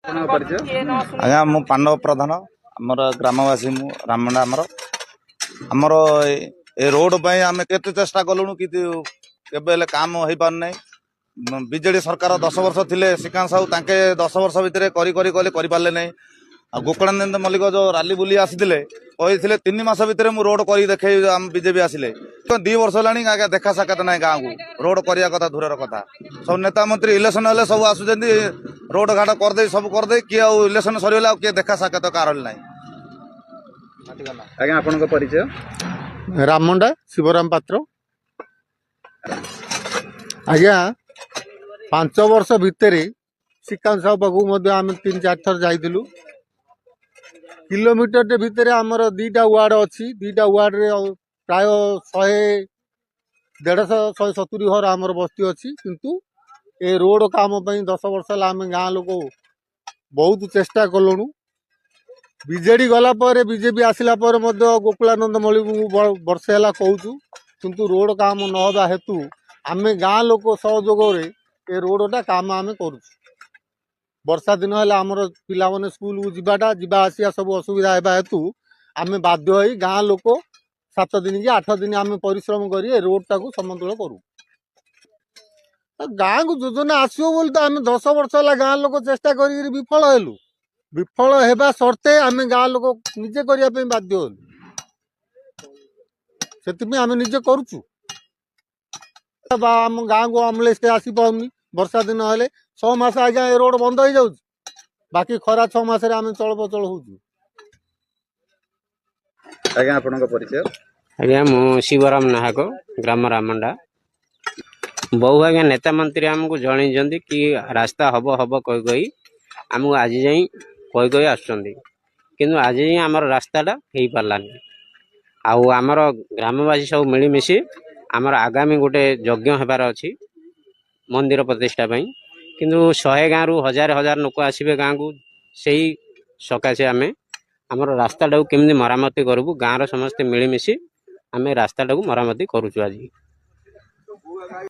ଆଜ୍ଞା ମୁଁ ପାଣ୍ଡବ ପ୍ରଧାନ ଆମର ଗ୍ରାମବାସୀ ମୁଁ ରାମଣ୍ଡା ଆମର ଏ ରୋଡ ପାଇଁ ଆମେ କେତେ ଚେଷ୍ଟା କଲୁଣୁ କିନ୍ତୁ କେବେ ହେଲେ କାମ ହେଇପାରୁନାହିଁ। ବିଜେଡି ସରକାର 10 ବର୍ଷ ଥିଲେ ଶ୍ରୀକାନ୍ତ ସାହୁ ତାଙ୍କେ 10 ବର୍ଷ ଭିତରେ କରିପାରିଲେ ନାହିଁ। ଆଉ ଗୋକଳାନନ୍ଦ ମଲ୍ଲିକ ଯୋଉ ରାଲି ବୁଲି ଆସିଥିଲେ କହିଥିଲେ 3 ମାସ ଭିତରେ ମୁଁ ରୋଡ କରି ଦେଖେଇ ଆମ ବିଜେପି ଆସିଲେ 2 ବର୍ଷ ହେଲାଣି ଆଜ୍ଞା ଦେଖା ସାକ୍ଷାତ ନାହିଁ ଗାଁକୁ ରୋଡ କରିବା କଥା ଦୂରର କଥା। ସବୁ ନେତା ମନ୍ତ୍ରୀ ଇଲେକ୍ସନ ହେଲେ ସବୁ ଆସୁଛନ୍ତି ରୋଡ ଘାଟ କରିଦେଇ ସବୁ କରିଦେଇ କିଏ ଆଉ ଇଲେକ୍ସନ ସରିଗଲେ ଆଉ କିଏ ଦେଖା ସାକ୍ଷାତ କାହାର ନାହିଁ। ଆଜ୍ଞା ଆପଣଙ୍କ ପରିଚୟ? ରାମଣ୍ଡା ଶିବରାମ ପାତ୍ର। ଆଜ୍ଞା 5 ବର୍ଷ ଭିତରେ ଶ୍ରୀକାନ୍ତ ସାହୁ ପାଖକୁ ମଧ୍ୟ ଆମେ 3-4 ଥର ଯାଇଥିଲୁ। କିଲୋମିଟରଟେ ଭିତରେ ଆମର 2ଟା ୱାର୍ଡ ଅଛି। 2ଟା ୱାର୍ଡରେ ପ୍ରାୟ 150-170 ଘର ଆମର ବସ୍ତି ଅଛି। କିନ୍ତୁ ଏ ରୋଡ କାମ ପାଇଁ 10 ବର୍ଷ ହେଲା ଆମେ ଗାଁ ଲୋକ ବହୁତ ଚେଷ୍ଟା କଲୁଣୁ। ବିଜେଡି ଗଲା ପରେ ବିଜେପି ଆସିଲା ପରେ ମଧ୍ୟ ଗୋକୁଳାନନ୍ଦ ମଲ୍ଲିକଙ୍କୁ ବର୍ଷେ ହେଲା କହୁଛୁ, କିନ୍ତୁ ରୋଡ କାମ ନ ହେବା ହେତୁ ଆମେ ଗାଁ ଲୋକ ସହଯୋଗରେ ଏ ରୋଡଟା କାମ ଆମେ କରୁଛୁ। ବର୍ଷା ଦିନ ହେଲେ ଆମର ପିଲାମାନେ ସ୍କୁଲକୁ ଯିବା ଆସିବା ସବୁ ଅସୁବିଧା ହେବା ହେତୁ ଆମେ ବାଧ୍ୟ ହୋଇ ଗାଁ ଲୋକ 7 ଦିନ କି 8 ଦିନ ଆମେ ପରିଶ୍ରମ କରି ଏ ରୋଡଟାକୁ ସମତଳ କରୁ। ଗାଁକୁ ଯୋଜନା ଆସିବ ବୋଲି ତ ଆମେ 10 ବର୍ଷ ହେଲା ଗାଁ ଲୋକ ଚେଷ୍ଟା କରିକି ବିଫଳ ହେଲୁ। ବିଫଳ ହେବା ସତ୍ତ୍ୱେ ଆମେ ଗାଁ ଲୋକ ନିଜେ କରିବା ପାଇଁ ବାଧ୍ୟ ହେଲୁ। ସେଥିପାଇଁ ଆମେ ନିଜେ କରୁଛୁ। ଆମ ଗାଁକୁ ଆମ୍ବୁଲାନ୍ସ ଆସିପାରୁନି। ବର୍ଷା ଦିନ ହେଲେ 6 ମାସ ଆଜ୍ଞା ଏ ରୋଡ ବନ୍ଦ ହେଇଯାଉଛି। ବାକି ଖରା 6 ମାସରେ ଆମେ ଚଳପ୍ରଚଳ ହଉଛୁ। ଆଜ୍ଞା ଆପଣଙ୍କ ପରିଚୟ? ଆଜ୍ଞା ମୁଁ ଶିବରାମ ନାହାକ, ଗ୍ରାମ ରାମଣ୍ଡା। ବହୁ ଆଜ୍ଞା ନେତା ମନ୍ତ୍ରୀ ଆମକୁ ଜଣେଇଛନ୍ତି କି ରାସ୍ତା ହବ କହି ଆମକୁ ଆଜି ଯାଇ କହି ଆସୁଛନ୍ତି, କିନ୍ତୁ ଆଜି ଯାଇ ଆମର ରାସ୍ତାଟା ହେଇପାରିଲାନି। ଆଉ ଆମର ଗ୍ରାମବାସୀ ସବୁ ମିଳିମିଶି ଆମର ଆଗାମୀ ଗୋଟେ ଯଜ୍ଞ ହେବାର ଅଛି ମନ୍ଦିର ପ୍ରତିଷ୍ଠା ପାଇଁ, କିନ୍ତୁ 100 ଗାଁରୁ 1000 ଲୋକ ଆସିବେ ଗାଁକୁ। ସେଇ ସକାଶେ ଆମେ ଆମର ରାସ୍ତାଟାକୁ କେମିତି ମରାମତି କରିବୁ, ଗାଁର ସମସ୍ତେ ମିଳିମିଶି ଆମେ ରାସ୍ତାଟାକୁ ମରାମତି କରୁଛୁ ଆଜି।